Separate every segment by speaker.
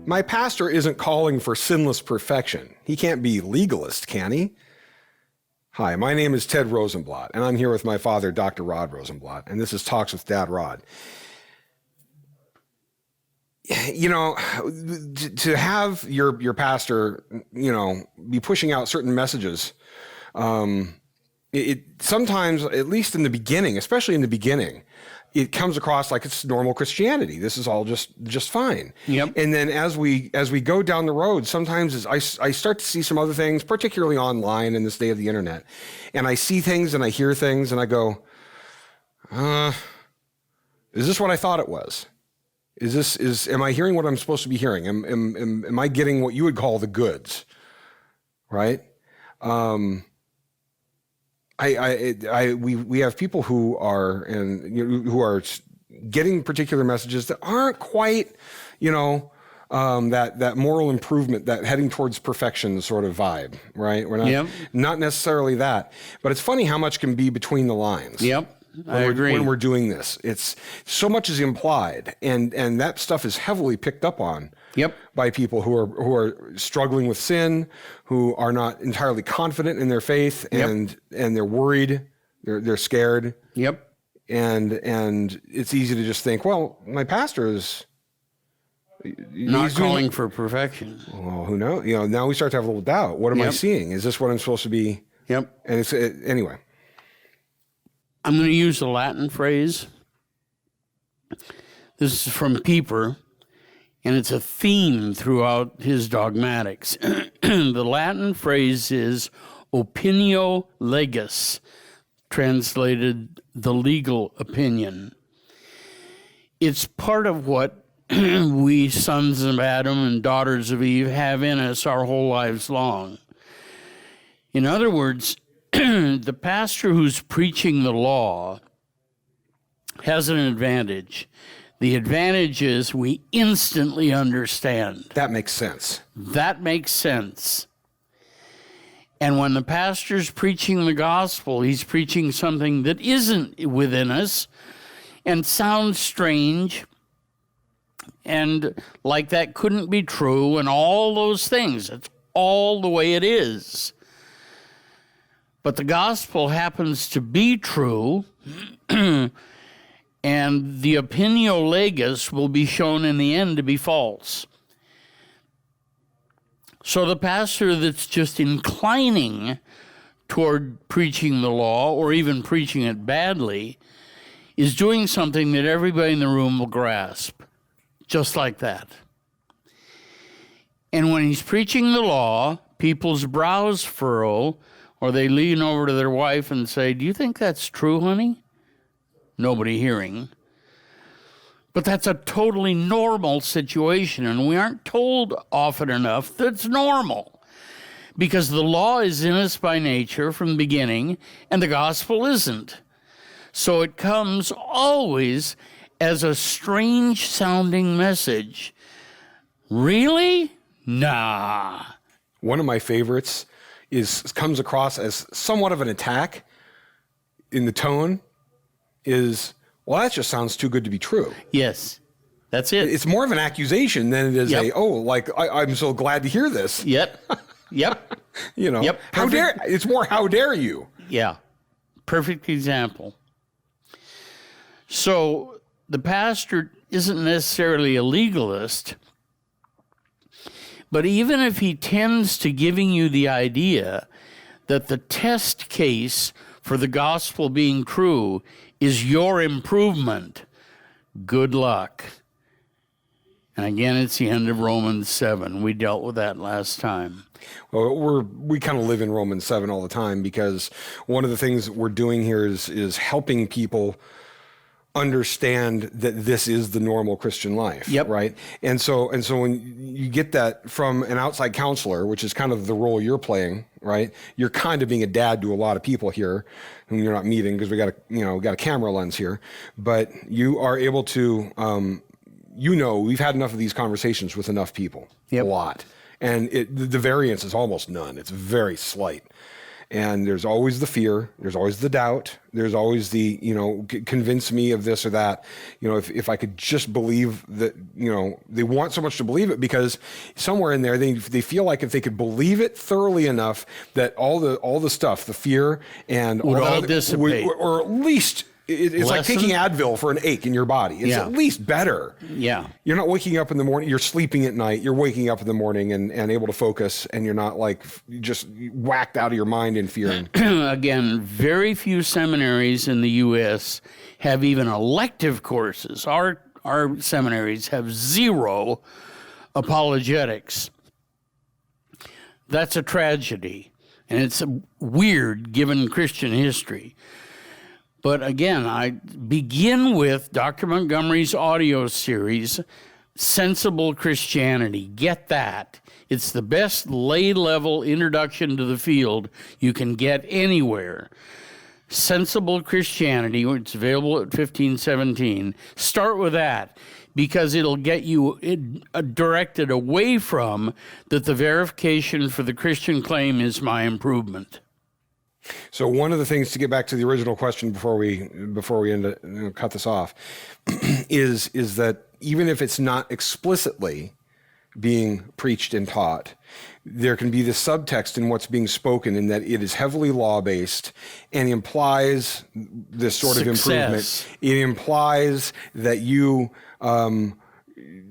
Speaker 1: My pastor isn't calling for sinless perfection. He can't be legalist, can he? Hi, my name is Ted Rosenblatt, and I'm here with my father, Dr. Rod Rosenblatt, and this is Talks with Dad Rod. You know, to have your pastor, be pushing out certain messages, it sometimes, at least in the beginning, especially in the beginning, it comes across like it's normal Christianity. This is all just fine.
Speaker 2: Yep.
Speaker 1: And then as we go down the road, sometimes I start to see some other things, particularly online in this day of the internet, and I see things and I hear things and I go, is this what I thought it was? Am I hearing what I'm supposed to be hearing? Am I getting what you would call the goods? Right? We have people who are getting particular messages that aren't quite, that moral improvement, that heading towards perfection sort of vibe, right? We're not necessarily that, but it's funny how much can be between the lines.
Speaker 2: Yep. I agree.
Speaker 1: When we're doing this, it's so much is implied, and that stuff is heavily picked up on.
Speaker 2: Yep.
Speaker 1: By people who are struggling with sin, who are not entirely confident in their faith, and they're worried, they're scared.
Speaker 2: Yep.
Speaker 1: And it's easy to just think, well, my pastor is
Speaker 2: not calling for perfection.
Speaker 1: Well, who knows? Now we start to have a little doubt. What am I seeing? Is this what I'm supposed to be?
Speaker 2: Yep.
Speaker 1: And anyway.
Speaker 2: I'm going to use a Latin phrase. This is from Pieper, and it's a theme throughout his dogmatics. The Latin phrase is opinio legis, translated the legal opinion. It's part of what we sons of Adam and daughters of Eve have in us our whole lives long. In other words, the pastor who's preaching the law has an advantage. The advantage is we instantly understand.
Speaker 1: That makes sense.
Speaker 2: That makes sense. And when the pastor's preaching the gospel, he's preaching something that isn't within us and sounds strange and like that couldn't be true and all those things. It's all the way it is. But the gospel happens to be true, and the opinio legis will be shown in the end to be false. So the pastor that's just inclining toward preaching the law, or even preaching it badly, is doing something that everybody in the room will grasp, just like that. And when he's preaching the law, people's brows furrow, or they lean over to their wife and say, "Do you think that's true, honey?" Nobody hearing. But that's a totally normal situation, and we aren't told often enough that it's normal. Because the law is in us by nature from the beginning, and the gospel isn't. So it comes always as a strange-sounding message. Really? Nah.
Speaker 1: One of my favorites comes across as somewhat of an attack in the tone is, well, that just sounds too good to be true.
Speaker 2: Yes, that's it.
Speaker 1: It's more of an accusation than it is I'm so glad to hear this.
Speaker 2: Yep. Yep.
Speaker 1: How dare, it's more, how dare you?
Speaker 2: Yeah. Perfect example. So the pastor isn't necessarily a legalist, but even if he tends to giving you the idea that the test case for the gospel being true is your improvement, good luck. And again, it's the end of Romans 7. We dealt with that last time.
Speaker 1: Well, we kind of live in Romans 7 all the time, because one of the things we're doing here is helping people understand that this is the normal Christian life, right? And so when you get that from an outside counselor, which is kind of the role you're playing, right? You're kind of being a dad to a lot of people here whom you're not meeting because we got a camera lens here, but you are able to, we've had enough of these conversations with enough people, a lot, and the variance is almost none. It's very slight. And there's always the fear, there's always the doubt, there's always the, convince me of this or that. If I could just believe that, they want so much to believe it because somewhere in there, they feel like if they could believe it thoroughly enough that all the stuff, the fear and
Speaker 2: would
Speaker 1: all
Speaker 2: all
Speaker 1: that
Speaker 2: dissipate.
Speaker 1: or at least it's like taking Advil for an ache in your body. It's at least better.
Speaker 2: Yeah.
Speaker 1: You're not waking up in the morning, you're sleeping at night, you're waking up in the morning and able to focus, and you're not like just whacked out of your mind in fear.
Speaker 2: Again, very few seminaries in the U.S. have even elective courses. Our seminaries have zero apologetics. That's a tragedy, and it's weird given Christian history. But again, I begin with Dr. Montgomery's audio series, Sensible Christianity. Get that. It's the best lay-level introduction to the field you can get anywhere. Sensible Christianity, it's available at 1517. Start with that, because it'll get you directed away from that the verification for the Christian claim is my improvement.
Speaker 1: So one of the things, to get back to the original question before we cut this off, is that even if it's not explicitly being preached and taught, there can be this subtext in what's being spoken, in that it is heavily law-based and implies this sort of improvement. It implies that you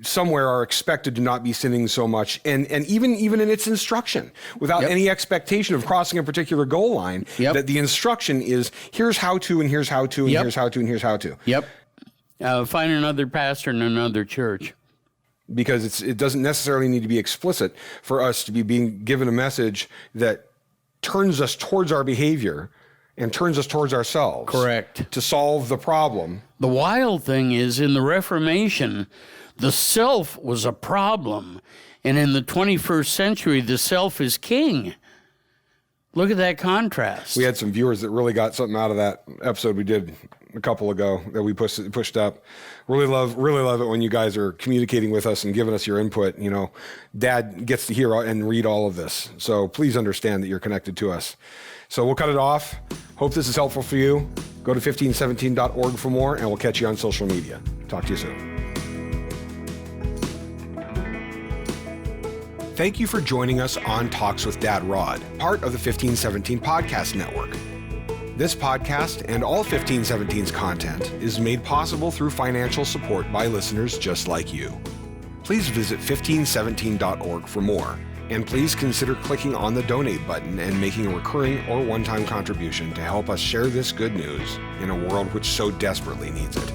Speaker 1: somewhere are expected to not be sinning so much, and even in its instruction, without any expectation of crossing a particular goal line, that the instruction is, here's how to, and here's how to, and here's how to, and here's how to.
Speaker 2: Find another pastor in another church.
Speaker 1: Because it doesn't necessarily need to be explicit for us to be being given a message that turns us towards our behavior and turns us towards ourselves.
Speaker 2: Correct.
Speaker 1: To solve the problem.
Speaker 2: The wild thing is, in the Reformation, the self was a problem. And in the 21st century, the self is king. Look at that contrast.
Speaker 1: We had some viewers that really got something out of that episode we did a couple ago that we pushed up. Really love it when you guys are communicating with us and giving us your input. Dad gets to hear and read all of this. So please understand that you're connected to us. So we'll cut it off. Hope this is helpful for you. Go to 1517.org for more, and we'll catch you on social media. Talk to you soon. Thank you for joining us on Talks with Dad Rod, part of the 1517 Podcast Network. This podcast and all 1517's content is made possible through financial support by listeners just like you. Please visit 1517.org for more, and please consider clicking on the donate button and making a recurring or one-time contribution to help us share this good news in a world which so desperately needs it.